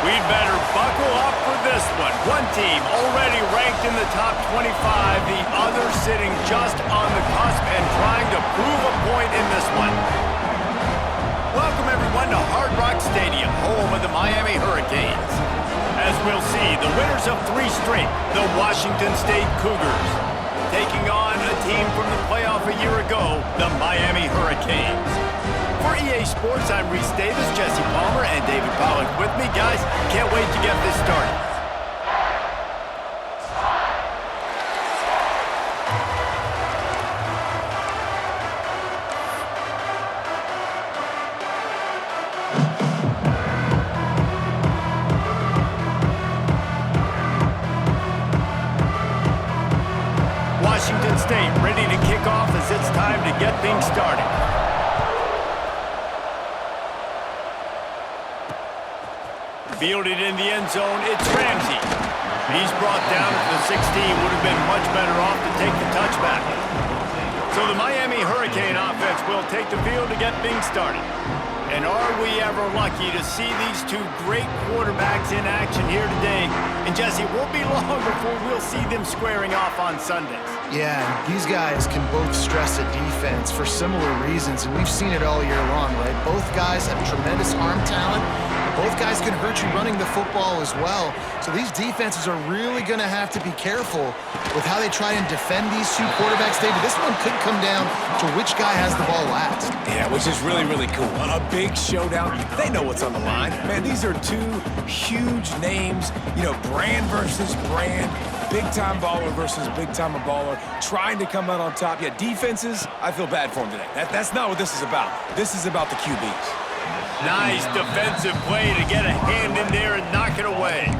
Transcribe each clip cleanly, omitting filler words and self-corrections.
We'd better buckle up for this one. One team already ranked in the top 25, the other sitting just on the cusp and trying to prove a point in this one. Welcome everyone to Hard Rock Stadium, home of the Miami Hurricanes. As we'll see, the winners of 3 straight, the Washington State Cougars, taking on a team from the playoff a year ago, the Miami Hurricanes. For EA Sports, I'm Reese Davis, Jesse Palmer, and David Pollack with me. Guys, can't wait to get this started. Washington State ready to kick off as it's time to get things started. Fielded in the end zone, it's Ramsey. He's brought down at the 16, would have been much better off to take the touchback. So the Miami Hurricane offense will take the field to get things started. And are we ever lucky to see these 2 great quarterbacks in action here today? And Jesse, it won't be long before we'll see them squaring off on Sundays. Yeah, these guys can both stress a defense for similar reasons, and we've seen it all year long, right? Both guys have tremendous arm talent. Both guys can hurt you running the football as well. So these defenses are really going to have to be careful with how they try and defend these 2 quarterbacks. David, this one could come down to which guy has the ball last. Yeah, which is really, really cool. A big showdown. They know what's on the line. Man, these are 2 huge names. You know, brand versus brand. Big-time baller versus big-time baller. Trying to come out on top. Yeah, defenses, I feel bad for them today. That's not what this is about. This is about the QBs. Nice defensive play to get a hand in there and knock it away.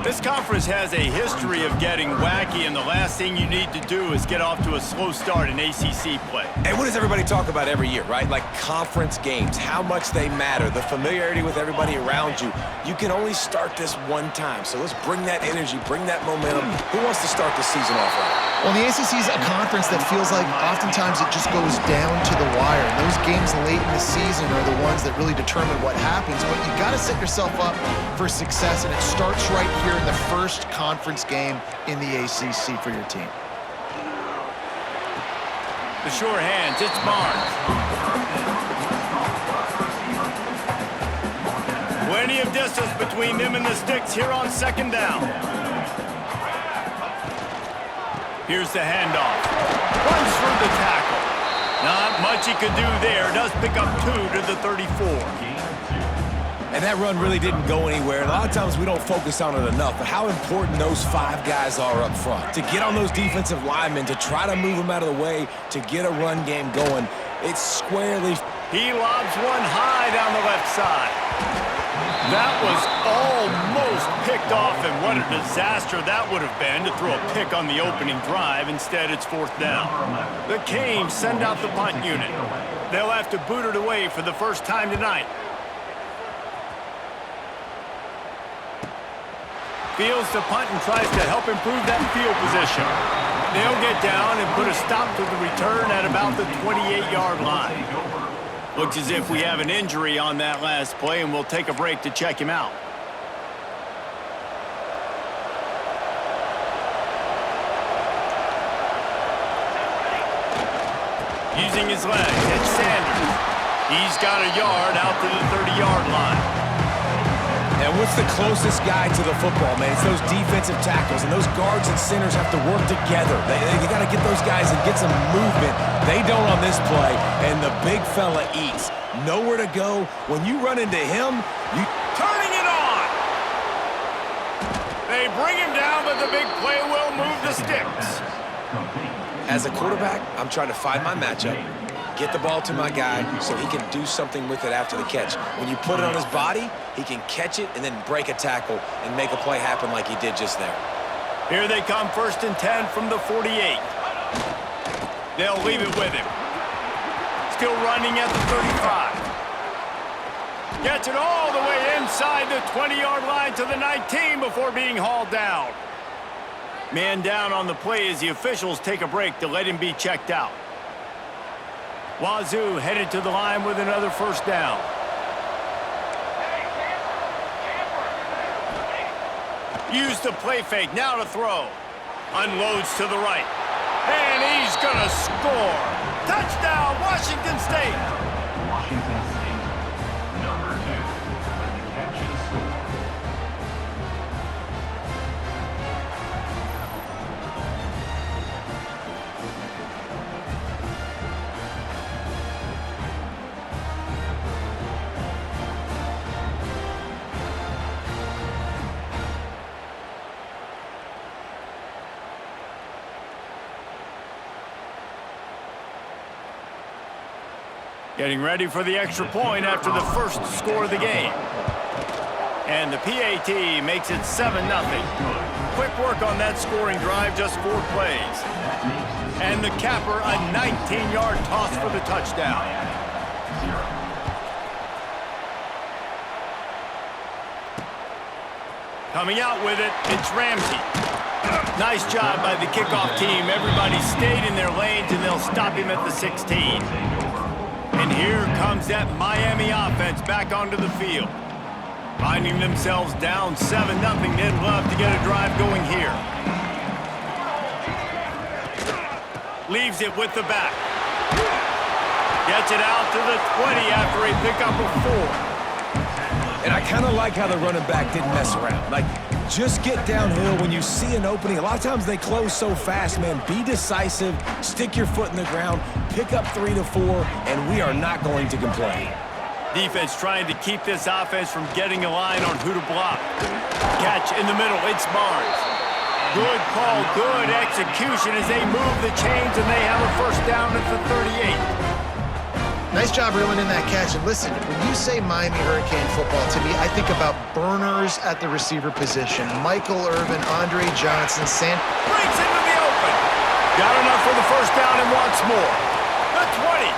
This conference has a history of getting wacky, and the last thing you need to do is get off to a slow start in ACC play. And what does everybody talk about every year, right? Like conference games, how much they matter, the familiarity with everybody around you. You can only start this one time, so let's bring that energy, bring that momentum. Who wants to start the season off right? Well, the ACC is a conference that feels like oftentimes it just goes down to the wire. Those games late in the season are the ones that really determine what happens, but you got to set yourself up for success, and it starts right here in the first conference game in the ACC for your team. The sure hands, it's Barnes. Plenty of distance between them and the sticks here on 2nd down. Here's the handoff. Runs through the tackle. Not much he could do there. Does pick up 2 to the 34. And that run really didn't go anywhere. And a lot of times we don't focus on it enough, but how important those 5 guys are up front. To get on those defensive linemen, to try to move them out of the way, to get a run game going. It's squarely. He lobs one high down the left side. That was almost picked off, and what a disaster that would have been to throw a pick on the opening drive. Instead, it's 4th down. The Canes send out the punt unit. They'll have to boot it away for the first time tonight. Fields the punt and tries to help improve that field position. They'll get down and put a stop to the return at about the 28-yard line. Looks as if we have an injury on that last play, and we'll take a break to check him out. Using his legs, it's Sanders. He's got a yard out to the 30-yard line. And what's the closest guy to the football, man? It's those defensive tackles, and those guards and centers have to work together. They got to get those guys and get some movement. They don't on this play, and the big fella eats. Nowhere to go. When you run into him, you... Turning it on! They bring him down, but the big play will move the sticks. As a quarterback, I'm trying to find my matchup, get the ball to my guy so he can do something with it after the catch. When you put it on his body, he can catch it and then break a tackle and make a play happen like he did just there. Here they come, 1st and 10 from the 48. They'll leave it with him. Still running at the 35. Gets it all the way inside the 20-yard line to the 19 before being hauled down. Man down on the play as the officials take a break to let him be checked out. WAZZU headed to the line with another 1st down. Use the play fake, now to throw. Unloads to the right. And he's gonna score. Touchdown, Washington State. Washington State, number 2, with the catch and score. Getting ready for the extra point after the first score of the game. And the PAT makes it 7-0. Quick work on that scoring drive, just 4 plays. And the capper, a 19-yard toss for the touchdown. Coming out with it, it's Ramsey. Nice job by the kickoff team. Everybody stayed in their lanes, and they'll stop him at the 16. And here comes that Miami offense back onto the field. Finding themselves down 7-0, they'd love to get a drive going here. Leaves it with the back. Gets it out to the 20 after a pickup of 4. And I kind of like how the running back didn't mess around. Like, just get downhill when you see an opening. A lot of times they close so fast, man. Be decisive, stick your foot in the ground, pick up 3 to 4, and we are not going to complain. Defense trying to keep this offense from getting a line on who to block. Catch in the middle, it's Barnes. Good call, good execution as they move the chains, and they have a first down at the 38. Nice job reeling in that catch. And listen, when you say Miami Hurricane football, to me, I think about burners at the receiver position. Michael Irvin, Andre Johnson, breaks into the open. Got enough for the first down and wants more. The 20.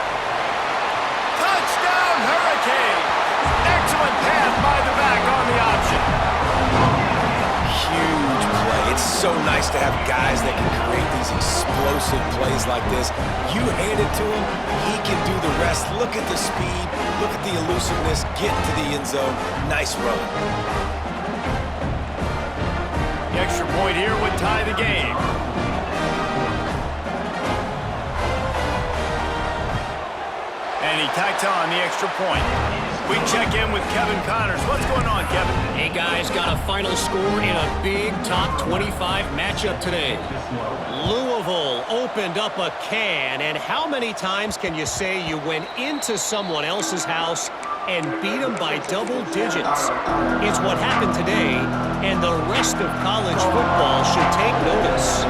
Touchdown, Hurricane. Excellent pass by the back on the option. Huge play. It's so nice to have guys that can create these explosive plays like this. You hand it to him, he can do the rest. Look at the speed, look at the elusiveness, get to the end zone. Nice run. The extra point here would tie the game. And he tacks on the extra point. We check in with Kevin Connors. What's going on, Kevin? Hey, guys, got a final score in a big top 25 matchup today. Louisville opened up a can, and how many times can you say you went into someone else's house and beat them by double digits? It's what happened today, and the rest of college football should take notice.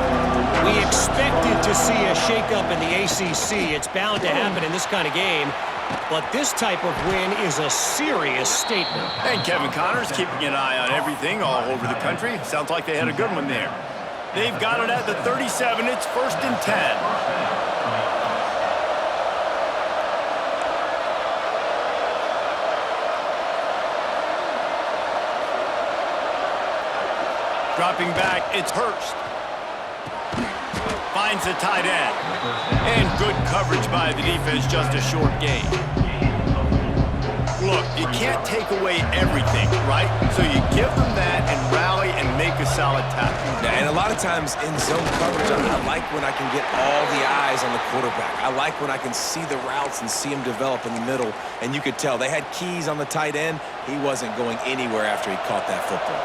We expected to see a shakeup in the ACC. It's bound to happen in this kind of game. But this type of win is a serious statement. And Kevin Connors keeping an eye on everything all over the country. Sounds like they had a good one there. They've got it at the 37. It's 1st and 10. Dropping back, it's Hurst. Finds the tight end. And good coverage by the defense, just a short gain. Look, you can't take away everything, right? So you give them that and rally and make a solid tackle. Yeah, and a lot of times in zone coverage, I like when I can get all the eyes on the quarterback. I like when I can see the routes and see him develop in the middle. And you could tell they had keys on the tight end. He wasn't going anywhere after he caught that football.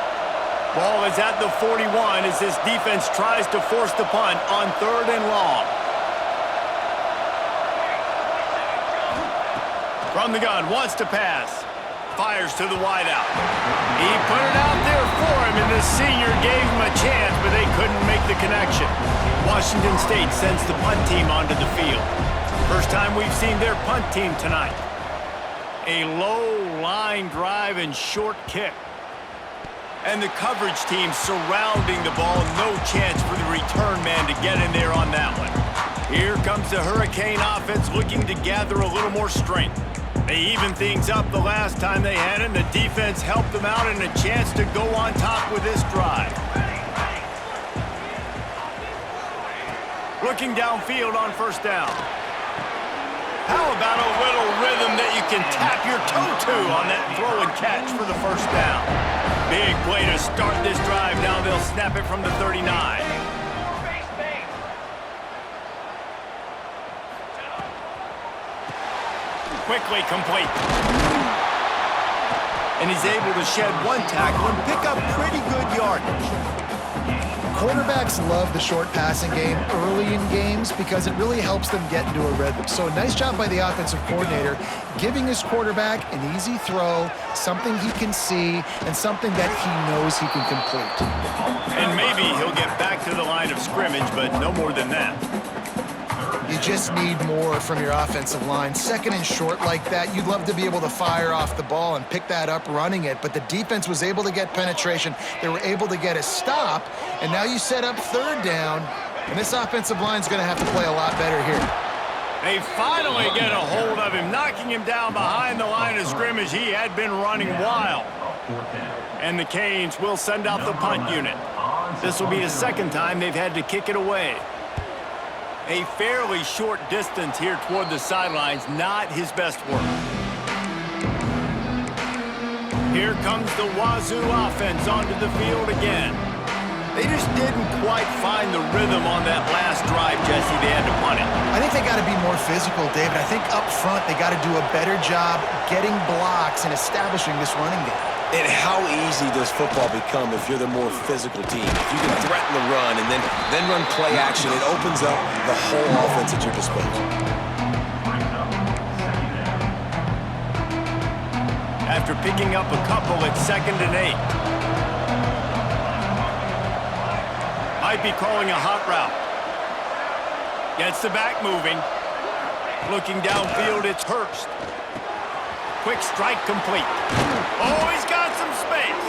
Ball is at the 41 as this defense tries to force the punt on 3rd and long. From the gun, wants to pass. Fires to the wideout. He put it out there for him, and the senior gave him a chance, but they couldn't make the connection. Washington State sends the punt team onto the field. First time we've seen their punt team tonight. A low line drive and short kick. And the coverage team surrounding the ball. No chance for the return man to get in there on that one. Here comes the Hurricane offense looking to gather a little more strength. They evened things up the last time they had it. The defense helped them out and a chance to go on top with this drive. Looking downfield on 1st down. How about a little rhythm that you can tap your toe to on that throw and catch for the 1st down? Big play to start this drive. Now they'll snap it from the 39. Quickly complete. And he's able to shed one tackle and pick up pretty good yardage. Quarterbacks love the short passing game early in games because it really helps them get into a rhythm. So nice job by the offensive coordinator giving his quarterback an easy throw, something he can see, and something that he knows he can complete. And maybe he'll get back to the line of scrimmage, but no more than that. You just need more from your offensive line. Second and short like that, you'd love to be able to fire off the ball and pick that up running it, but the defense was able to get penetration. They were able to get a stop, and now you set up third down, and this offensive line's going to have to play a lot better here. They finally get a hold of him, knocking him down behind the line of scrimmage. He had been running wild. And the Canes will send out the punt unit. This will be the second time they've had to kick it away. A fairly short distance here toward the sidelines, not his best work. Here comes the WAZZU offense onto the field again. They just didn't quite find the rhythm on that last drive, Jesse. They had to punt it. I think they got to be more physical, David. I think up front they got to do a better job getting blocks and establishing this running game. And how easy does football become if you're the more physical team? If you can threaten the run and then run play action, it opens up the whole offense at your disposal. After picking up a couple at 2nd and 8. Might be calling a hot route. Gets the back moving. Looking downfield, it's Hurst. Quick strike complete. Oh, he's got some space.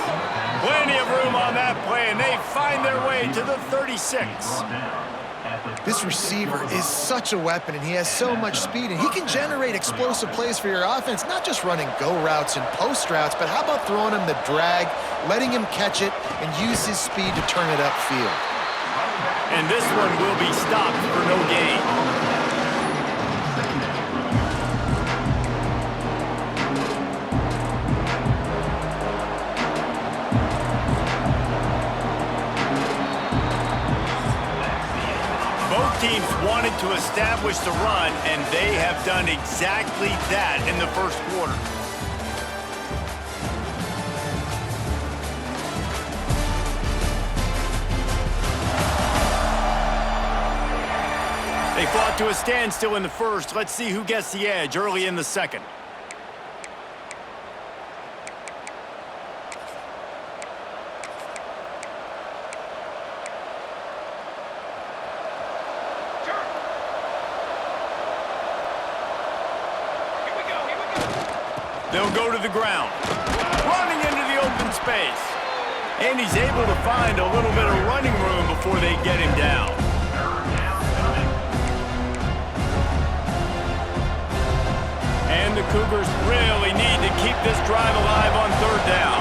Plenty of room on that play, and they find their way to the 36. This receiver is such a weapon, and he has so much speed, and he can generate explosive plays for your offense, not just running go routes and post routes, but how about throwing him the drag, letting him catch it, and use his speed to turn it upfield. And this one will be stopped for no gain. Both teams wanted to establish the run, and they have done exactly that in the first quarter. They fought to a standstill in the first. Let's see who gets the edge early in the second. They'll go to the ground, running into the open space. And he's able to find a little bit of running room before they get him down. And the Cougars really need to keep this drive alive on third down.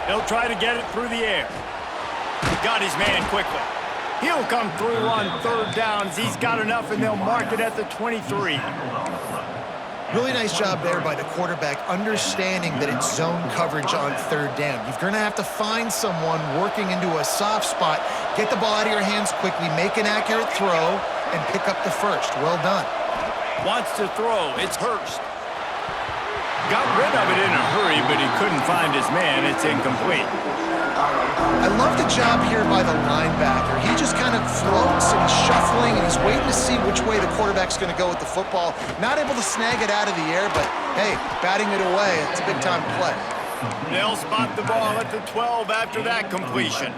They'll try to get it through the air. Got his man quickly. He'll come through on third downs. He's got enough, and they'll mark it at the 23. Really nice job there by the quarterback, understanding that it's zone coverage on third down. You're going to have to find someone working into a soft spot, get the ball out of your hands quickly, make an accurate throw, and pick up the first. Well done. Wants to throw. It's Hurst. Got rid of it in a hurry, but he couldn't find his man. It's incomplete. I love the job here by the linebacker. He just kind of floats and he's shuffling and he's waiting to see which way the quarterback's going to go with the football. Not able to snag it out of the air, but hey, batting it away, it's a big-time play. They'll spot the ball at the 12 after that completion.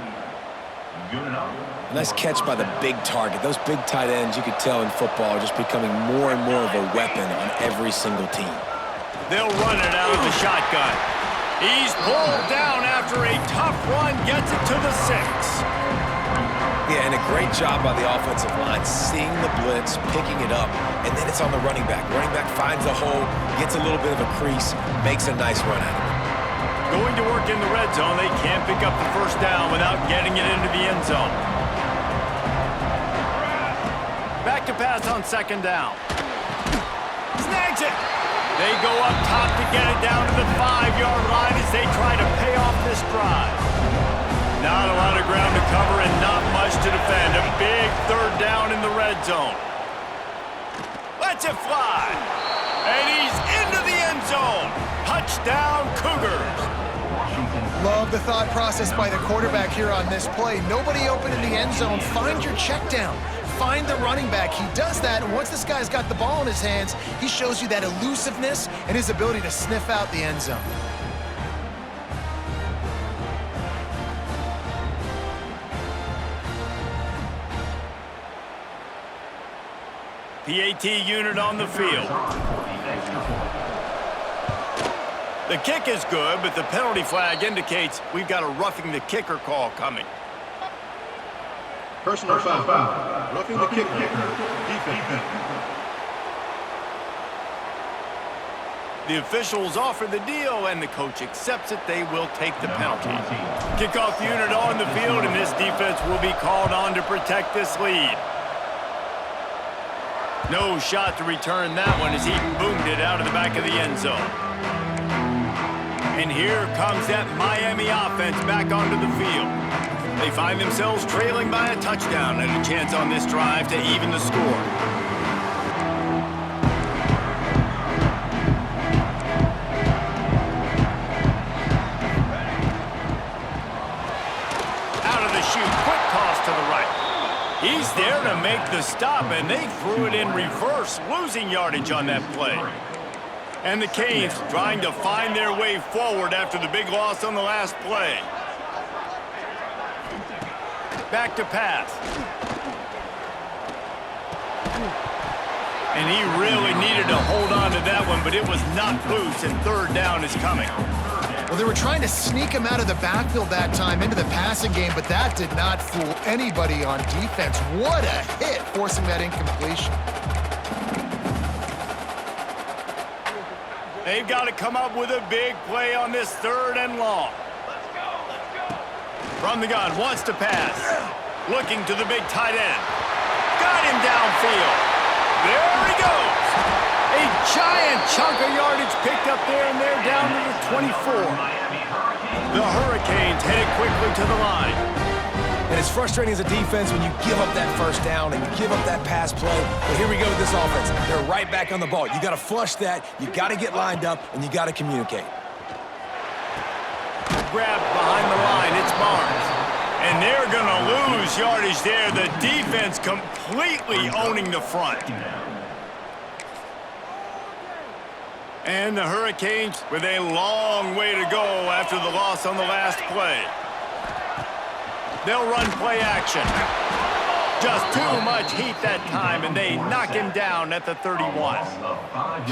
Nice catch by the big target. Those big tight ends, you could tell in football, are just becoming more and more of a weapon on every single team. They'll run it out of the shotgun. He's pulled down after a tough run, gets it to the 6. Yeah, and a great job by the offensive line, seeing the blitz, picking it up, and then it's on the running back. Running back finds a hole, gets a little bit of a crease, makes a nice run out of it. Going to work in the red zone, they can't pick up the first down without getting it into the end zone. Back to pass on second down. Snags it. They go up top to get it down to the 5-yard line as they try to pay off this drive. Not a lot of ground to cover and not much to defend. A big third down in the red zone. Lets it fly. And he's into the end zone. Touchdown, Cougars. Love the thought process by the quarterback here on this play. Nobody open in the end zone. Find your check down. Find the running back. He does that, and once this guy's got the ball in his hands, he shows you that elusiveness and his ability to sniff out the end zone. PAT unit on the field. The kick is good, but the penalty flag indicates we've got a roughing the kicker call coming. Personal foul. Roughing the kicker. Defense. The officials offer the deal, and the coach accepts it. They will take the penalty. Kickoff unit on the field, and this defense will be called on to protect this lead. No shot to return that one as he boomed it out of the back of the end zone. And here comes that Miami offense back onto the field. They find themselves trailing by a touchdown and a chance on this drive to even the score. Out of the chute, quick toss to the right. He's there to make the stop, and they threw it in reverse, losing yardage on that play. And the Canes trying to find their way forward after the big loss on the last play. Back to pass. And he really needed to hold on to that one, but it was not loose, and third down is coming. Well, they were trying to sneak him out of the backfield that time into the passing game, but that did not fool anybody on defense. What a hit, forcing that incompletion. They've got to come up with a big play on this third and long. From the gun, wants to pass. Looking to the big tight end. Got him downfield. There he goes. A giant chunk of yardage picked up there, and they're down to the 24. The Hurricanes headed quickly to the line. And it's frustrating as a defense when you give up that first down and you give up that pass play. But here we go with this offense. They're right back on the ball. You got to flush that. You got to get lined up, and you got to communicate. Grabbed behind the line. It's Barnes. And they're going to lose yardage there. The defense completely owning the front. And the Hurricanes with a long way to go after the loss on the last play. They'll run play action. Just too much heat that time, and they knock him down at the 31.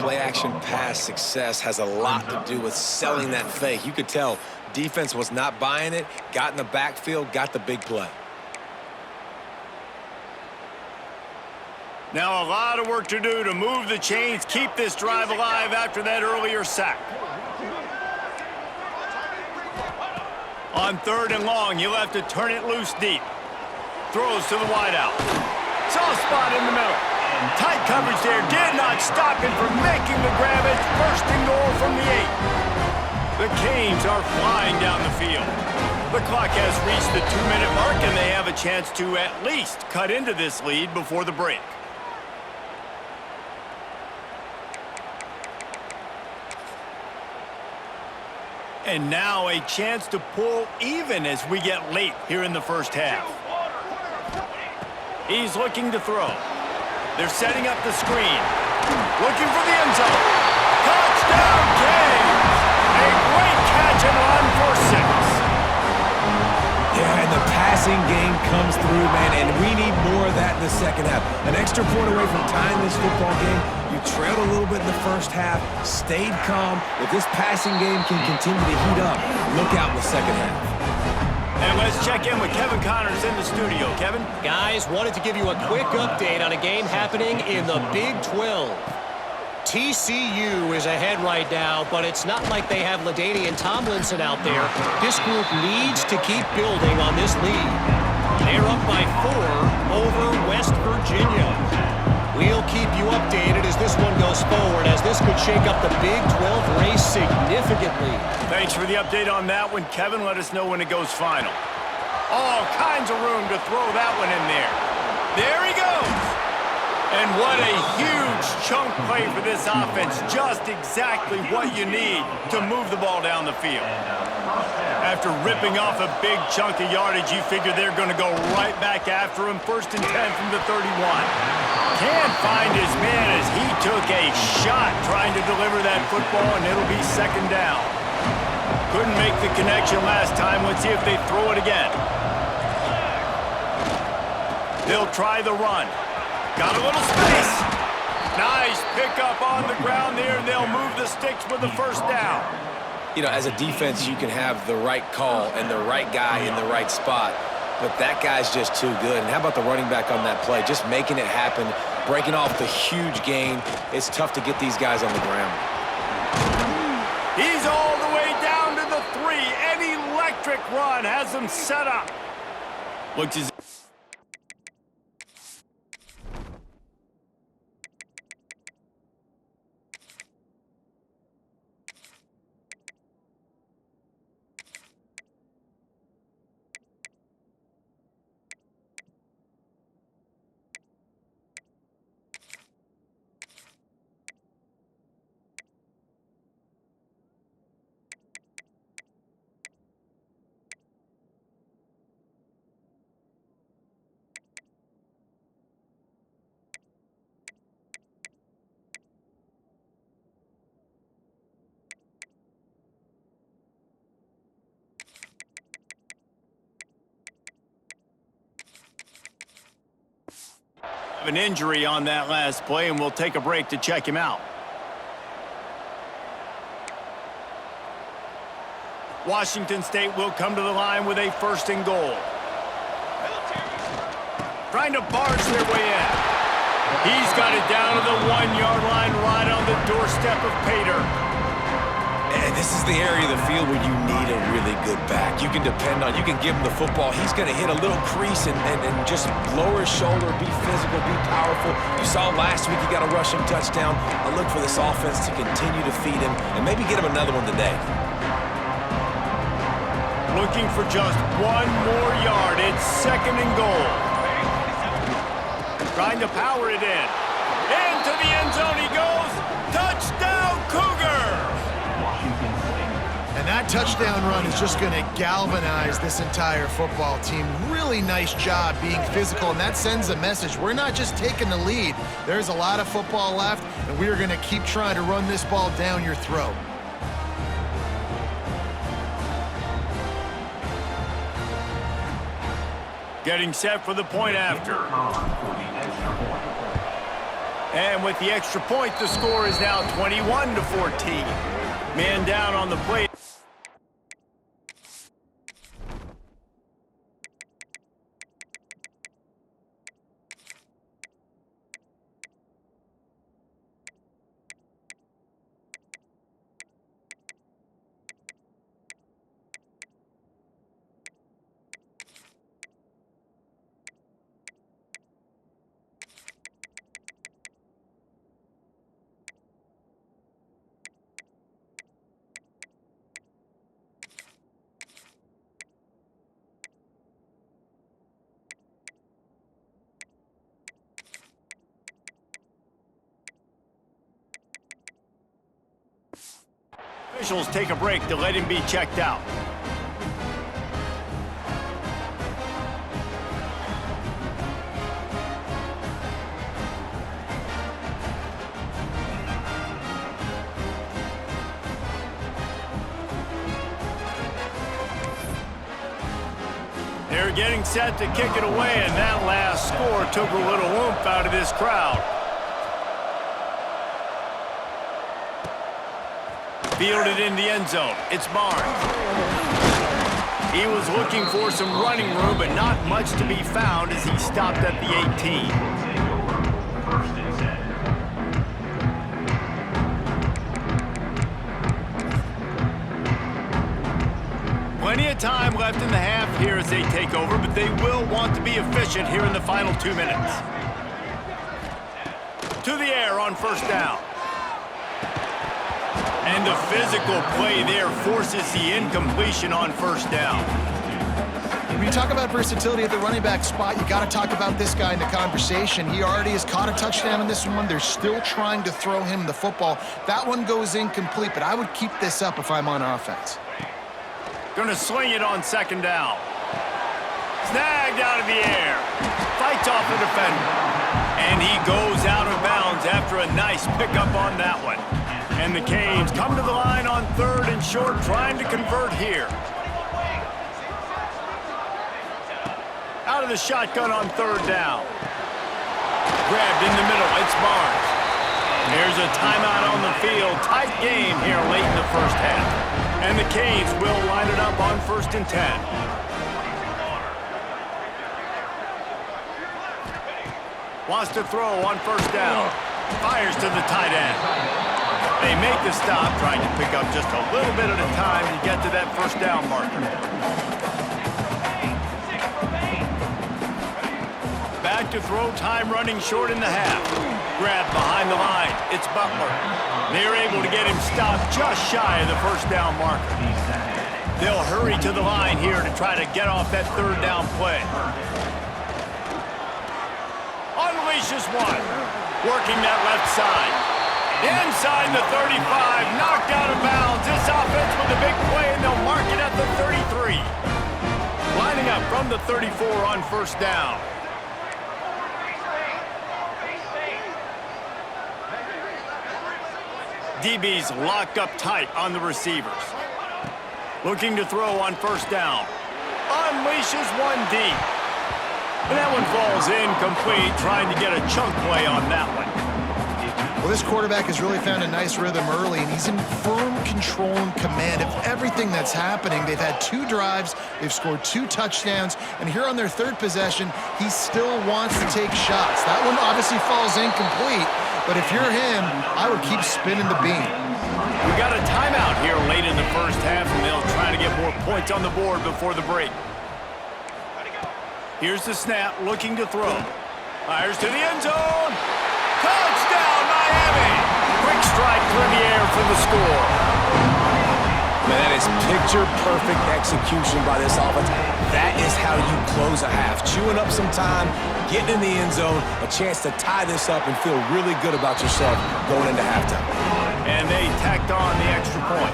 Play action pass success has a lot to do with selling that fake. You could tell defense was not buying it, got in the backfield, got the big play. Now a lot of work to do to move the chains, keep this drive alive after that earlier sack. On third and long, you'll have to turn it loose deep. Throws to the wideout. Soft spot in the middle. Tight coverage there. Did not stop him from making the grab. It's first and goal from the 8. The Canes are flying down the field. The clock has reached the 2-minute mark, and they have a chance to at least cut into this lead before the break. And now a chance to pull even as we get late here in the first half. He's looking to throw. They're setting up the screen. Looking for the end zone. Touchdown, Canes! A great catch and run for 6. Yeah, and the passing game comes through, man, and we need more of that in the second half. An extra point away from tying this football game. You trailed a little bit in the first half, stayed calm. If this passing game can continue to heat up, look out in the second half. And let's check in with Kevin Connors in the studio. Kevin? Guys, wanted to give you a quick update on a game happening in the Big 12. TCU is ahead right now, but it's not like they have LaDainian Tomlinson out there. This group needs to keep building on this lead. They're up by 4 over West Virginia. We'll keep you updated as this one goes forward. for it, as this could shake up the Big 12 race significantly. Thanks for the update on that one, Kevin. Let us know when it goes final. All kinds of room to throw that one in there. There he goes. And what a huge chunk play for this offense. Just exactly what you need to move the ball down the field. After ripping off a big chunk of yardage, you figure they're going to go right back after him. 1st and 10 from the 31. Can't find his man as he took a shot trying to deliver that football, and it'll be 2nd down. Couldn't make the connection last time. Let's see if they throw it again. They'll try the run. Got a little space. Nice pickup on the ground there, and they'll move the sticks with the 1st down. You know, as a defense, you can have the right call and the right guy in the right spot, but that guy's just too good. And how about the running back on that play? Just making it happen, breaking off the huge gain. It's tough to get these guys on the ground. He's all the way down to the 3. An electric run has him set up. Looks as an injury on that last play, and we'll take a break to check him out. Washington State will come to the line with a 1st and goal. Trying to barge their way in. He's got it down to the 1-yard line, right on the doorstep of Pater. And this is the area of the field where you need a really good back. You can depend on, you can give him the football. He's going to hit a little crease and just lower his shoulder, be physical, be powerful. You saw last week he got a rushing touchdown. I look for this offense to continue to feed him and maybe get him another one today. Looking for just 1 more yard. It's 2nd and goal. Trying to power it in. Into the end zone he goes. Touchdown, Cougar! And that touchdown run is just going to galvanize this entire football team. Really nice job being physical, and that sends a message. We're not just taking the lead. There's a lot of football left, and we are going to keep trying to run this ball down your throat. Getting set for the point after. And with the extra point, the score is now 21-14. Man down on the plate. Officials take a break to let him be checked out. They're getting set to kick it away, and that last score took a little oomph out of this crowd. Fielded in the end zone. It's Barnes. He was looking for some running room, but not much to be found as he stopped at the 18. 1st and 10. Plenty of time left in the half here as they take over, but they will want to be efficient here in the final 2 minutes. To the air on 1st down. And the physical play there forces the incompletion on first down. When you talk about versatility at the running back spot, you got to talk about this guy in the conversation. He already has caught a touchdown in this one. They're still trying to throw him the football. That one goes incomplete, but I would keep this up if I'm on offense. Gonna swing it on second down. Snagged out of the air. Fights off the defender. And he goes out of bounds after a nice pickup on that one. And the Canes come to the line on 3rd and short, trying to convert here. Out of the shotgun on 3rd down. Grabbed in the middle, it's Barnes. There's a timeout on the field. Tight game here late in the first half. And the Canes will line it up on 1st and 10. Wants to throw on 1st down. Fires to the tight end. They make the stop, trying to pick up just a little bit at a time to get to that 1st down marker. Back to throw, time running short in the half. Grabbed behind the line. It's Butler. They're able to get him stopped just shy of the 1st down marker. They'll hurry to the line here to try to get off that 3rd down play. Unleashes one. Working that left side. Inside the 35. Knocked out of bounds. This offense with a big play, and they'll mark it at the 33. Lining up from the 34 on 1st down. DBs locked up tight on the receivers. Looking to throw on 1st down. Unleashes one deep. And that one falls incomplete, trying to get a chunk play on that one. Well, this quarterback has really found a nice rhythm early, and he's in firm control and command of everything that's happening. They've had 2 drives, they've scored 2 touchdowns, and here on their 3rd possession, he still wants to take shots. That one obviously falls incomplete, but if you're him, I would keep spinning the beam. We got a timeout here late in the first half, and they'll try to get more points on the board before the break. Here's the snap, looking to throw. Fires to the end zone. Touchdown, Miami! Quick strike through the air for the score. Man, that is picture-perfect execution by this offense. That is how you close a half. Chewing up some time, getting in the end zone, a chance to tie this up and feel really good about yourself going into halftime. And they tacked on the extra point.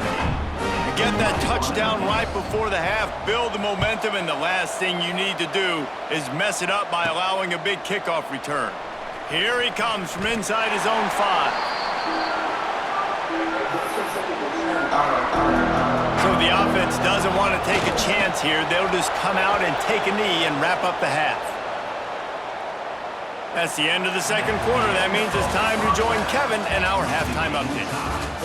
You get that touchdown right before the half, build the momentum, and the last thing you need to do is mess it up by allowing a big kickoff return. Here he comes from inside his own 5. So the offense doesn't want to take a chance here. They'll just come out and take a knee and wrap up the half. That's the end of the 2nd quarter. That means it's time to join Kevin and our halftime update.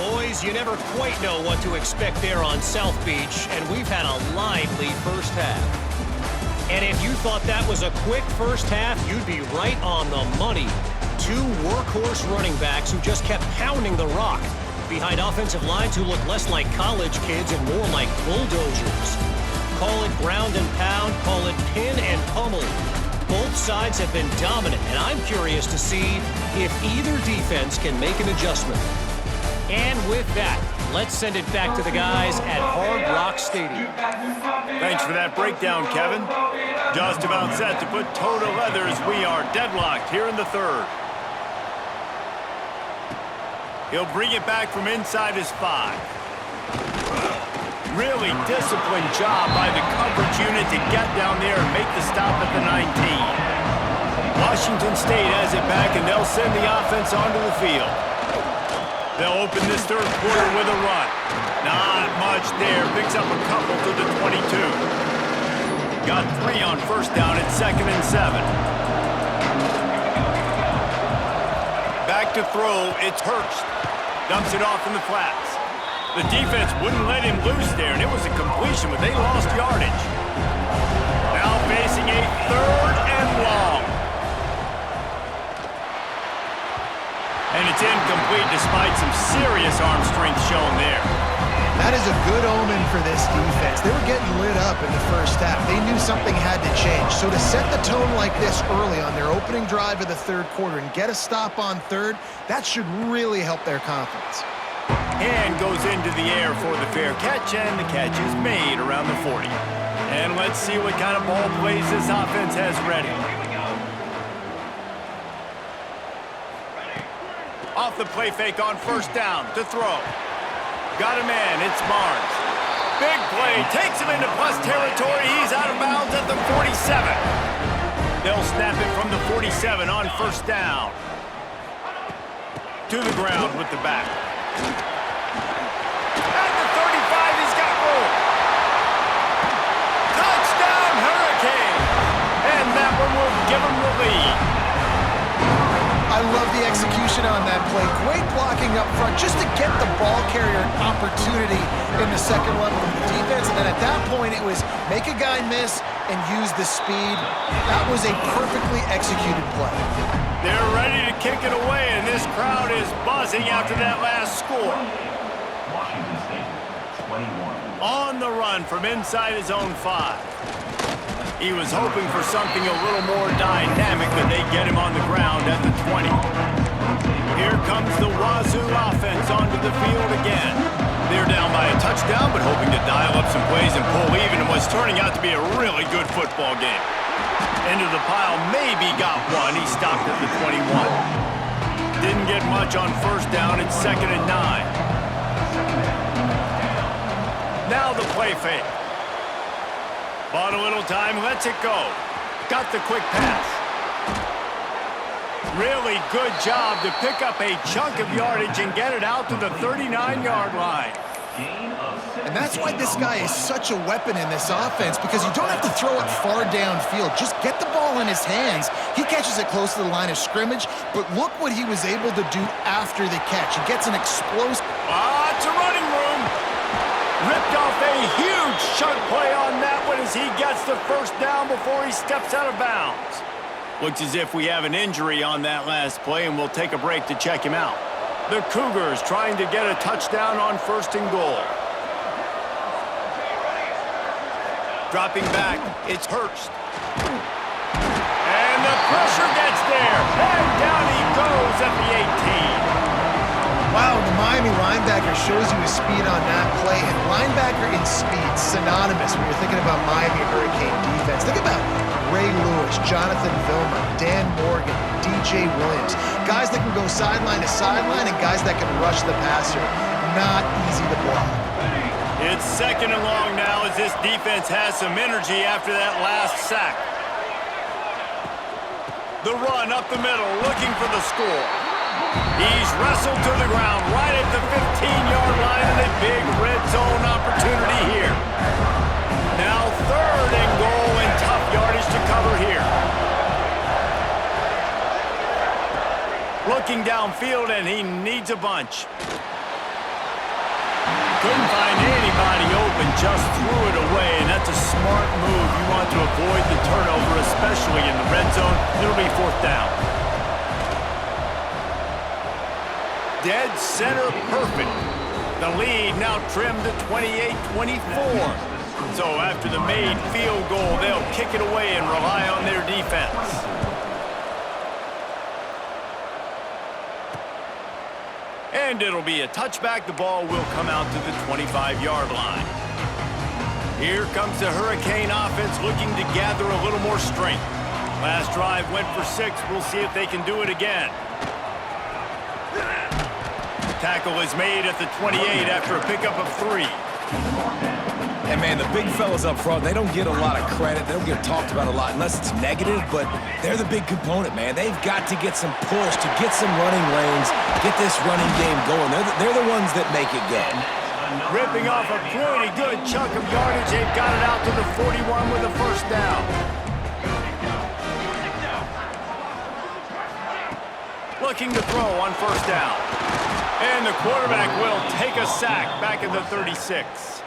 Boys, you never quite know what to expect there on South Beach, and we've had a lively first half. And if you thought that was a quick first half, you'd be right on the money. 2 workhorse running backs who just kept pounding the rock behind offensive lines who look less like college kids and more like bulldozers. Call it ground and pound, call it pin and pummel. Both sides have been dominant, and I'm curious to see if either defense can make an adjustment. And with that, let's send it back to the guys at Hard Rock Stadium. Thanks for that breakdown, Kevin. Just about set to put toe to leather as we are deadlocked here in the 3rd. He'll bring it back from inside his 5. Really disciplined job by the coverage unit to get down there and make the stop at the 19. Washington State has it back, and they'll send the offense onto the field. They'll open this 3rd quarter with a run. Not much there. Picks up a couple to the 22. Got 3 on 1st down at 2nd and 7. Back to throw. It's Hurst. Dumps it off in the flats. The defense wouldn't let him loose there, and it was a completion, but they lost yardage. Now facing a 3rd and long. And it's incomplete despite some serious arm strength shown there. That is a good omen for this defense. They were getting lit up in the first half. They knew something had to change. So to set the tone like this early on their opening drive of the 3rd quarter and get a stop on 3rd, that should really help their confidence. Hand goes into the air for the fair catch, and the catch is made around the 40. And let's see what kind of ball plays this offense has ready. Off the play fake on first down to throw. Got a man, it's Barnes. Big play, takes him into plus territory. He's out of bounds at the 47. They'll snap it from the 47 on first down. To the ground with the back. At the 35, he's got room. Touchdown, Hurricane. And that one will give him the lead. I love the execution on that play. Great blocking up front just to get the ball carrier an opportunity in the second level of the defense. And then at that point, it was make a guy miss and use the speed. That was a perfectly executed play. They're ready to kick it away, and this crowd is buzzing after that last score. Washington State, 21. On the run from inside his own 5. He was hoping for something a little more dynamic, but they get him on the ground at the 20. Here comes the WAZZU offense onto the field again. They're down by a touchdown, but hoping to dial up some plays and pull even in what's turning out to be a really good football game. Into the pile, maybe got one. He stopped at the 21. Didn't get much on first down. It's 2nd and 9. Now the play fake. Bought a little time, lets it go. Got the quick pass. Really good job to pick up a chunk of yardage and get it out to the 39-yard line. And that's why this guy is such a weapon in this offense, because you don't have to throw it far downfield. Just get the ball in his hands. He catches it close to the line of scrimmage, but look what he was able to do after the catch. He gets an explosive... It's a running room. Ripped off a huge chunk play on that one as he gets the first down before he steps out of bounds. Looks as if we have an injury on that last play, and we'll take a break to check him out. The Cougars trying to get a touchdown on 1st and goal. Dropping back, it's Hurst. And the pressure gets there, and down he goes at the 18. Wow, the Miami linebacker shows you his speed on that play, and linebacker in speed, synonymous when you're thinking about Miami Hurricane defense. Think about Ray Lewis, Jonathan Vilma, Dan Morgan, DJ Williams. Guys that can go sideline to sideline and guys that can rush the passer. Not easy to block. It's 2nd and long now as this defense has some energy after that last sack. The run up the middle, looking for the score. He's wrestled to the ground right at the 15-yard line, and a big red zone opportunity here. Now 3rd and goal, and tough yardage to cover here. Looking downfield, and he needs a bunch. Couldn't find anybody open, just threw it away, and that's a smart move. You want to avoid the turnover, especially in the red zone. It'll be 4th down. Dead center perfect. The lead now trimmed to 28-24. So after the made field goal, they'll kick it away and rely on their defense. And it'll be a touchback. The ball will come out to the 25-yard line. Here comes the Hurricane offense looking to gather a little more strength. Last drive went for 6. We'll see if they can do it again. Tackle is made at the 28 after a pickup of 3. And, man, the big fellas up front, they don't get a lot of credit. They don't get talked about a lot unless it's negative, but they're the big component, man. They've got to get some push, to get some running lanes, get this running game going. They're the ones that make it go. Ripping off a pretty good chunk of yardage. They've got it out to the 41 with a first down. Looking to throw on first down. And the quarterback will take a sack back at the 36.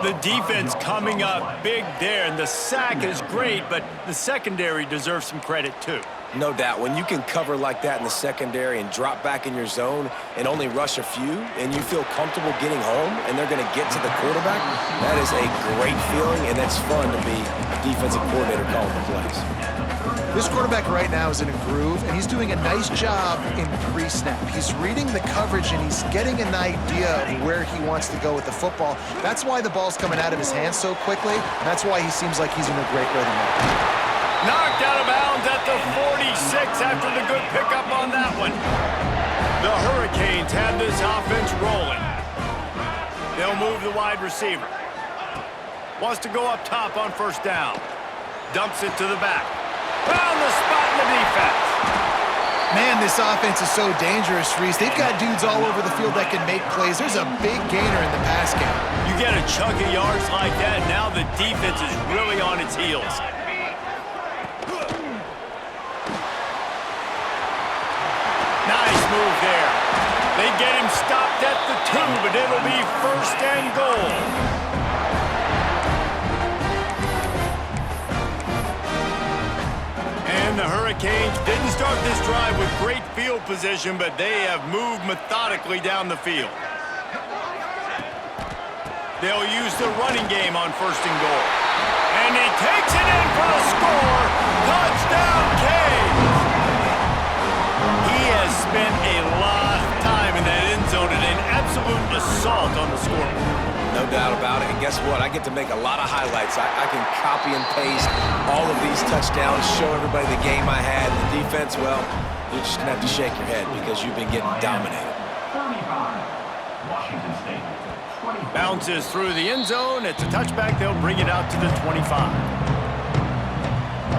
The defense coming up big there, and the sack is great, but the secondary deserves some credit too. No doubt. When you can cover like that in the secondary and drop back in your zone and only rush a few, and you feel comfortable getting home and they're going to get to the quarterback, that is a great feeling, and it's fun to be a defensive coordinator calling the plays. This quarterback right now is in a groove, and he's doing a nice job in pre-snap. He's reading the coverage, and he's getting an idea of where he wants to go with the football. That's why the ball's coming out of his hands so quickly, and that's why he seems like he's in a great rhythm. Knocked out of bounds at the 46 after the good pickup on that one. The Hurricanes have this offense rolling. They'll move the wide receiver. Wants to go up top on first down. Dumps it to the back. Found the spot in the defense. Man, this offense is so dangerous, Reese. They've got dudes all over the field that can make plays. There's a big gainer in the pass game. You get a chunk of yards like that, now the defense is really on its heels. Nice move there. They get him stopped at the 2, but it'll be first and goal. And the Hurricanes didn't start this drive with great field position, but they have moved methodically down the field. They'll use the running game on first and goal. And he takes it in for the score. Touchdown, Canes! He has spent a lot of time in that end zone and an absolute assault on the scoreboard. No doubt about it. And guess what? I get to make a lot of highlights. I can copy and paste all of these touchdowns, show everybody the game I had. The defense, well, you're just going to have to shake your head because you've been getting dominated. 35, Washington State. 25. Bounces through the end zone. It's a touchback. They'll bring it out to the 25.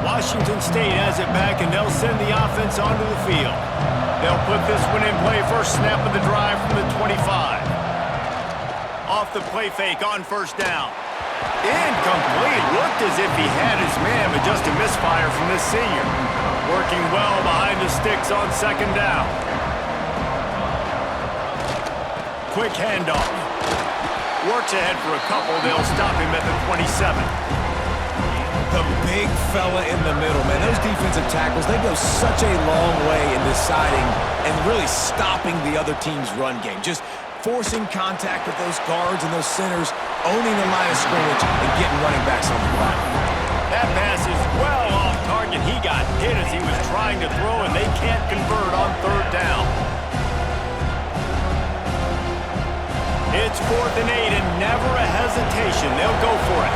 Washington State has it back, and they'll send the offense onto the field. They'll put this one in play. First snap of the drive from the 25. Off the play fake on first down. Incomplete. Looked as if he had his man, but just a misfire from this senior. Working well behind the sticks on second down. Quick handoff. Works ahead for a couple. They'll stop him at the 27. The big fella in the middle, man. Those defensive tackles, they go such a long way in deciding and really stopping the other team's run game. Just forcing contact with those guards and those centers, owning the line of scrimmage, and getting running backs on the ground. That pass is well off target. He got hit as he was trying to throw, and they can't convert on third down. It's 4th and 8, and never a hesitation. They'll go for it.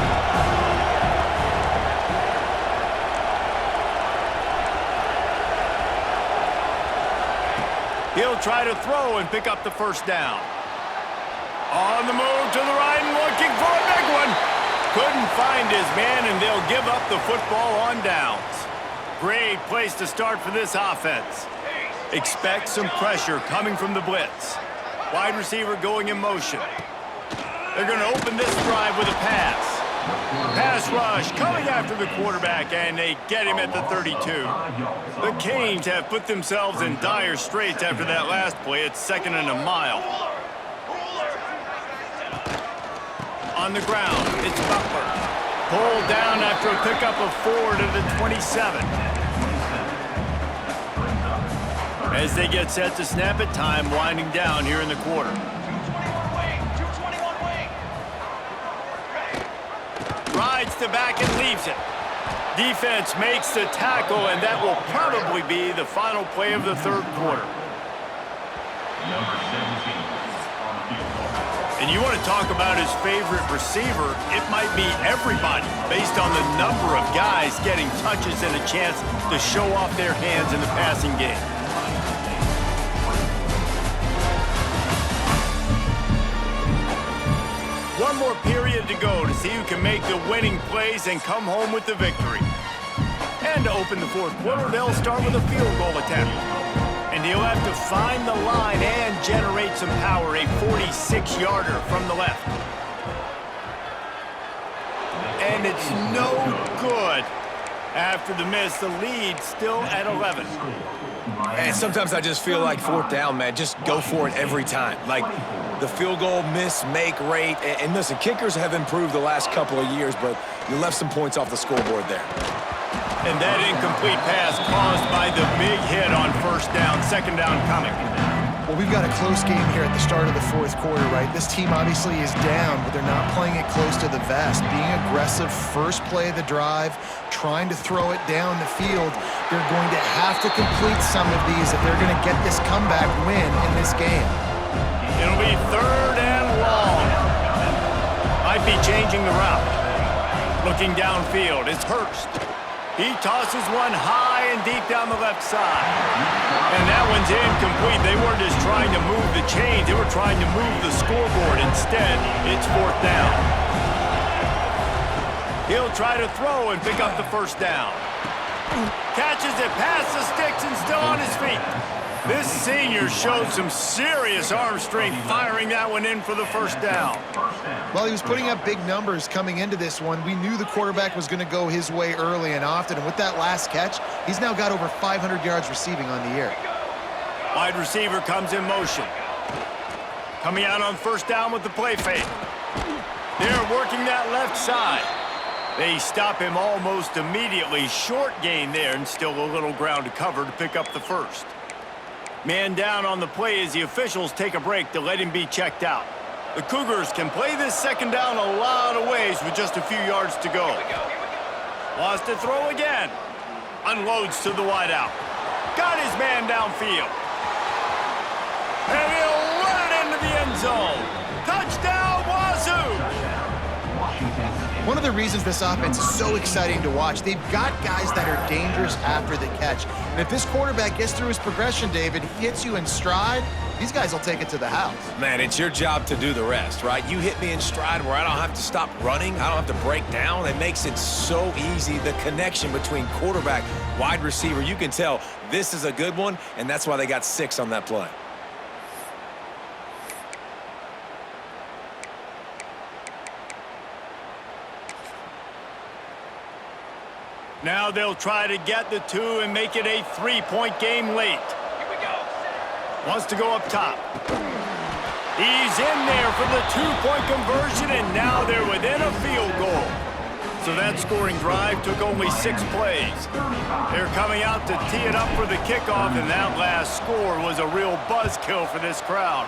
He'll try to throw and pick up the first down. On the move to the right and looking for a big one. Couldn't find his man, and they'll give up the football on downs. Great place to start for this offense. Expect some pressure coming from the blitz. Wide receiver going in motion. They're going to open this drive with a pass. Pass rush coming after the quarterback, and they get him at the 32. The Canes have put themselves in dire straits after that last play. It's 2nd and a mile. On the ground, it's Butler. Pulled down after a pickup of 4 to the 27. As they get set to snap it, time winding down here in the quarter. 221 wing. Rides the back and leaves it. Defense makes the tackle, and that will probably be the final play of the third quarter. Number 17 on the field goal. And you want to talk about his favorite receiver, it might be everybody based on the number of guys getting touches and a chance to show off their hands in the passing game. One more period to go to see who can make the winning plays and come home with the victory. And to open the fourth quarter, they'll start with a field goal attempt. And he'll have to find the line and generate some power, a 46-yarder from the left. And it's no good. After the miss, the lead still at 11. And sometimes I just feel like 4th down, man, just go for it every time. Like the field goal miss, make rate. And listen, kickers have improved the last couple of years, but you left some points off the scoreboard there. And that incomplete pass caused by the big hit on first down, second down coming. Well, we've got a close game here at the start of the fourth quarter, right? This team obviously is down, but they're not playing it close to the vest. Being aggressive, first play of the drive, trying to throw it down the field. They're going to have to complete some of these if they're going to get this comeback win in this game. It'll be 3rd and long. Might be changing the route. Looking downfield, it's Hurst. He tosses one high and deep down the left side. And that one's incomplete. They weren't just trying to move the chains. They were trying to move the scoreboard. Instead, it's 4th down. He'll try to throw and pick up the first down. Catches it past the sticks and still on his feet. This senior showed some serious arm strength firing that one in for the first down. Well, he was putting up big numbers coming into this one. We knew the quarterback was going to go his way early and often, and with that last catch, he's now got over 500 yards receiving on the year. Wide receiver comes in motion. Coming out on first down with the play fake. They're working that left side. They stop him almost immediately. Short gain there and still a little ground to cover to pick up the first. Man down on the play as the officials take a break to let him be checked out. The Cougars can play this second down a lot of ways with just a few yards to go. Wants to throw again. Unloads to the wideout. Got his man downfield. And he'll run it into the end zone. Touchdown, WAZZU! One of the reasons this offense is so exciting to watch, they've got guys that are dangerous after the catch. And if this quarterback gets through his progression, David, hits you in stride, these guys will take it to the house. Man, it's your job to do the rest, right? You hit me in stride where I don't have to stop running. I don't have to break down. It makes it so easy. The connection between quarterback, wide receiver, you can tell this is a good one, and that's why they got 6 on that play. Now they'll try to get the 2 and make it a 3-point game late. Here we go. Wants to go up top. He's in there for the 2-point conversion, and now they're within a field goal. So that scoring drive took only 6 plays. They're coming out to tee it up for the kickoff, and that last score was a real buzzkill for this crowd.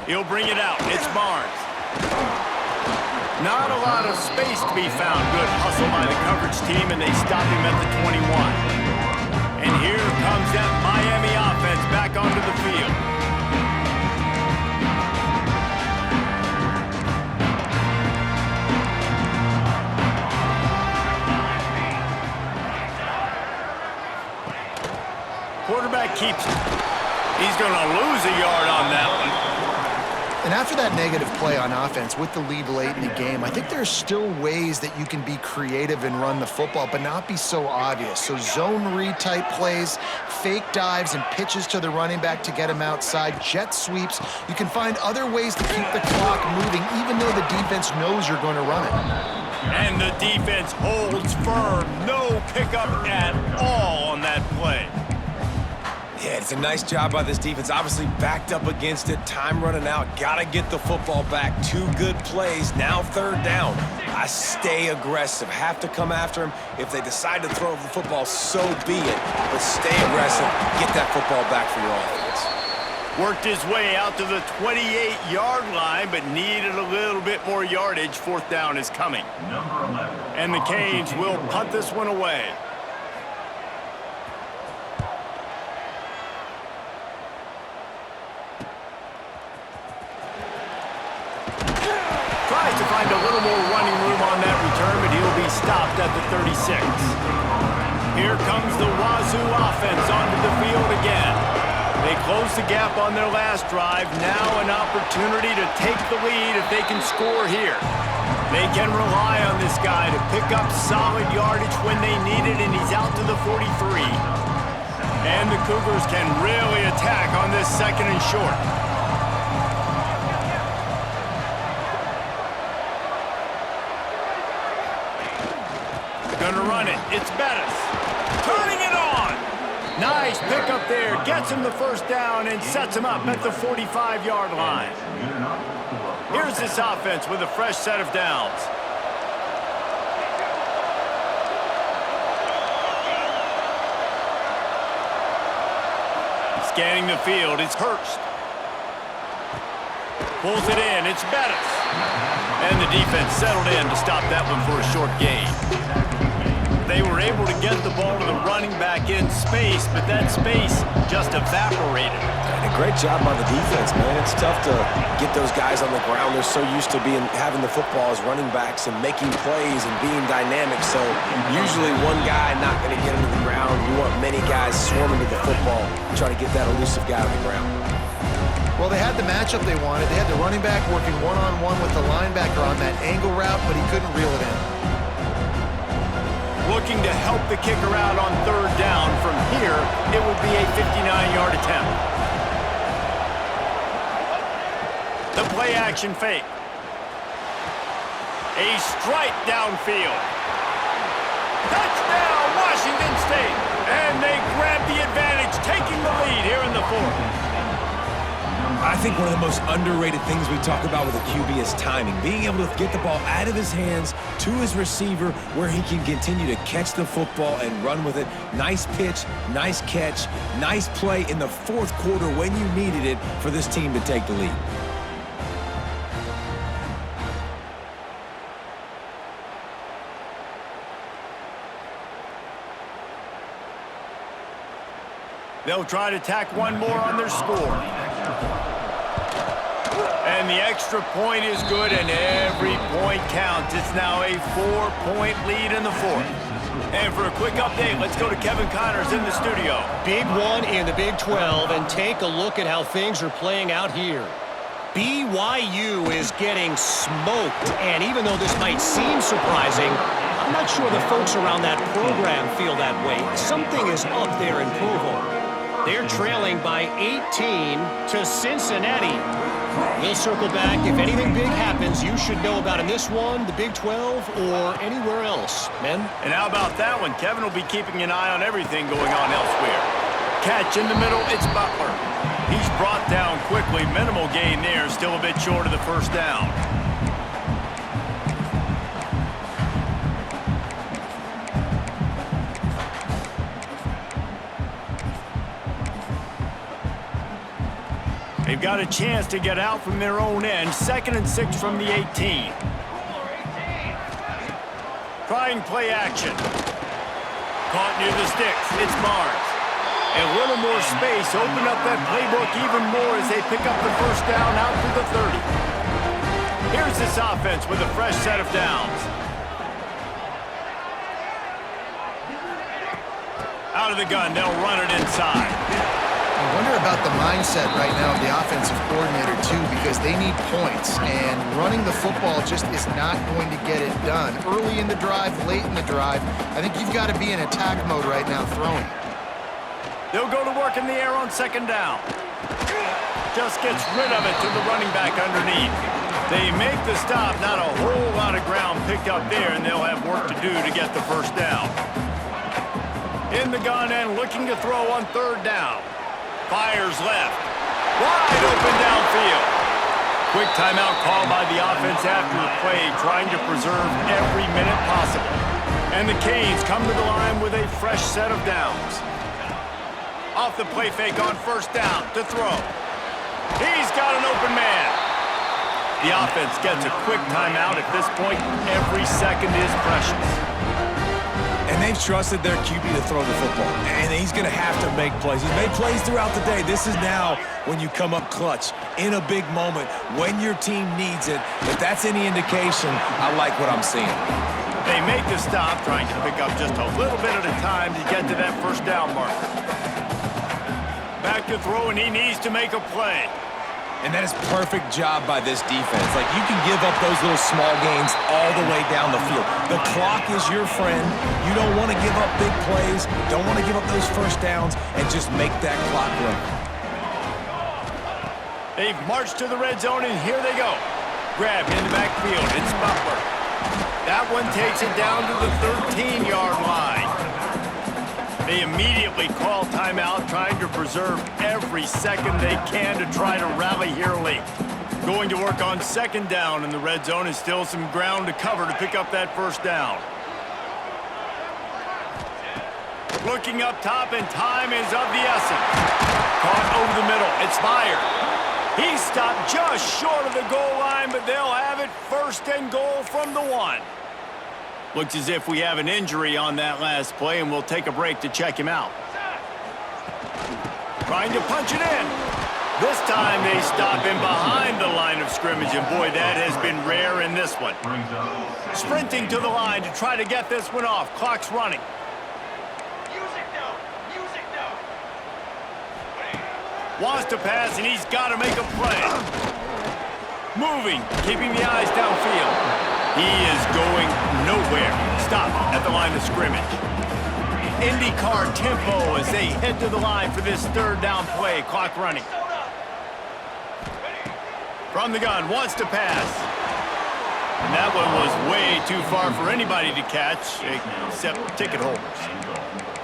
He'll bring it out. It's Barnes. Not a lot of space to be found. Good hustle by the coverage team, and they stop him at the 21. And here comes that Miami offense back onto the field. Quarterback keeps it. He's going to lose a yard on that one. And after that negative play on offense with the lead late in the game, I think there's still ways that you can be creative and run the football, but not be so obvious. So zone read type plays, fake dives and pitches to the running back to get him outside, jet sweeps. You can find other ways to keep the clock moving, even though the defense knows you're going to run it. And the defense holds firm. No pickup at all on that play. Yeah, it's a nice job by this defense. Obviously backed up against it. Time running out. Got to get the football back. 2 good plays. Now 3rd down. I stay aggressive. Have to come after him. If they decide to throw the football, so be it. But stay aggressive. Get that football back for your offense. Worked his way out to the 28-yard line, but needed a little bit more yardage. 4th down is coming. And the Canes will punt this one away. Tries to find a little more running room on that return, but he'll be stopped at the 36. Here comes the WAZZU offense onto the field again. They close the gap on their last drive. Now an opportunity to take the lead if they can score here. They can rely on this guy to pick up solid yardage when they need it, and he's out to the 43. And the Cougars can really attack on this 2nd and short. Gonna run it. It's Bettis. Turning it on. Nice pickup there. Gets him the first down and sets him up at the 45-yard line. Here's this offense with a fresh set of downs. Scanning the field, it's Hurst. Pulls it in, it's Bettis. And the defense settled in to stop that one for a short gain. They were able to get the ball to the running back in space, but that space just evaporated. And a great job by the defense, man. It's tough to get those guys on the ground. They're so used to having the football as running backs and making plays and being dynamic. So usually one guy not going to get into the ground. You want many guys swarming to the football, try to get that elusive guy on the ground. Well, they had the matchup they wanted. They had the running back working one-on-one with the linebacker on that angle route, but he couldn't reel it in. Looking to help the kicker out on third down. From here, it would be a 59-yard attempt. The play-action fake. A strike downfield. Touchdown, Washington State. And they grab the advantage, taking the lead here in the fourth. I think one of the most underrated things we talk about with a QB is timing. Being able to get the ball out of his hands to his receiver where he can continue to catch the football and run with it. Nice pitch, nice catch, nice play in the fourth quarter when you needed it for this team to take the lead. They'll try to tack one more on their score. And the extra point is good, and every point counts. It's now a 4-point lead in the fourth. And for a quick update, let's go to Kevin Connors in the studio. Big one in the Big 12, and take a look at how things are playing out here. BYU is getting smoked, and even though this might seem surprising, I'm not sure the folks around that program feel that way. Something is up there in Provo. They're trailing by 18 to Cincinnati. We'll circle back. If anything big happens, you should know about in this one, the Big 12, or anywhere else. Men? And how about that one? Kevin will be keeping an eye on everything going on elsewhere. Catch in the middle, it's Butler. He's brought down quickly. Minimal gain there, still a bit short of the first down. They've got a chance to get out from their own end. 2nd and 6 from the 18. Trying play action. Caught near the sticks. It's Barnes. A little more space. Open up that playbook even more as they pick up the first down out to the 30. Here's this offense with a fresh set of downs. Out of the gun, they'll run it inside. I wonder about the mindset right now of the offensive coordinator, too, because they need points, and running the football just is not going to get it done. Early in the drive, late in the drive, I think you've got to be in attack mode right now throwing. They'll go to work in the air on 2nd down. Just gets rid of it to the running back underneath. They make the stop, not a whole lot of ground picked up there, and they'll have work to do to get the first down. In the gun and looking to throw on 3rd down. Fires left. Wide open downfield. Quick timeout call by the offense after the play, trying to preserve every minute possible. And the Canes come to the line with a fresh set of downs. Off the play fake on 1st down to throw. He's got an open man. The offense gets a quick timeout. At this point, every second is precious. And they've trusted their QB to throw the football. And he's going to have to make plays. He's made plays throughout the day. This is now when you come up clutch in a big moment when your team needs it. If that's any indication, I like what I'm seeing. They make the stop, trying to pick up just a little bit at a time to get to that first down marker. Back to throw, and he needs to make a play. And that is perfect job by this defense. Like, you can give up those little small gains all the way down the field. The clock is your friend. You don't want to give up big plays, don't want to give up those first downs, and just make that clock run. They've marched to the red zone, and here they go. Grab in the backfield. It's Butler. That one takes it down to the 13-yard line. They immediately call timeout, trying to preserve every second they can to try to rally here late. Going to work on 2nd down in the red zone, and still some ground to cover to pick up that first down. looking up top, and time is of the essence. Caught over the middle. It's Meyer. He stopped just short of the goal line, but they'll have it 1st and goal from the 1. Looks as if we have an injury on that last play, and we'll take a break to check him out. Trying to punch it in. This time they stop him behind the line of scrimmage, and boy, that has been rare in this one. Sprinting to the line to try to get this one off. Clock's running. Wants to pass, and he's got to make a play. Moving, keeping the eyes downfield. He is going nowhere. Stop at the line of scrimmage. IndyCar tempo as they head to the line for this 3rd down play. Clock running. From the gun, wants to pass. And that one was way too far for anybody to catch, except ticket holders.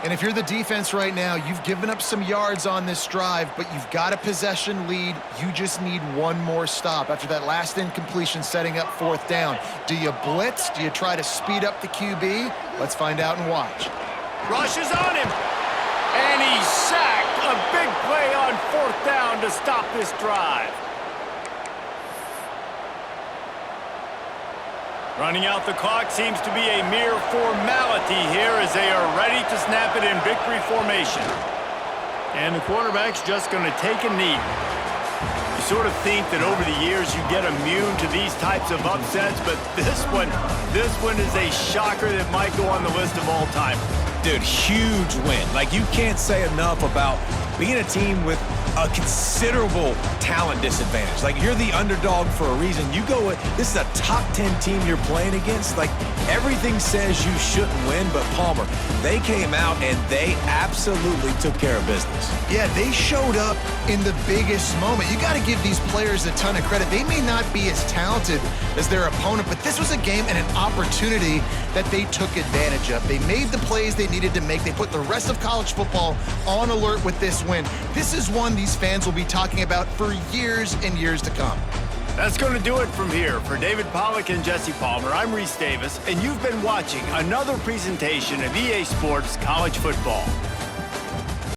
And if you're the defense right now, you've given up some yards on this drive, but you've got a possession lead. You just need one more stop after that last incompletion setting up 4th down. Do you blitz? Do you try to speed up the QB? Let's find out and watch. Rushes on him. And he's sacked. A big play on 4th down to stop this drive. Running out the clock seems to be a mere formality here as they are ready to snap it in victory formation. And the quarterback's just going to take a knee. You sort of think that over the years you get immune to these types of upsets, but this one is a shocker that might go on the list of all time. Dude, huge win. Like, you can't say enough about being a team with a considerable talent disadvantage. Like, you're the underdog for a reason. You go with, this is a top 10 team you're playing against. Like, everything says you shouldn't win, but Palmer, they came out and they absolutely took care of business. Yeah, they showed up in the biggest moment. You got to give these players a ton of credit. They may not be as talented as their opponent, but this was a game and an opportunity that they took advantage of. They made the plays they needed to make. They put the rest of college football on alert with this win. This is one these fans will be talking about for years and years to come. That's going to do it from here. For David Pollack and Jesse Palmer, I'm Reese Davis, and you've been watching another presentation of EA Sports College Football.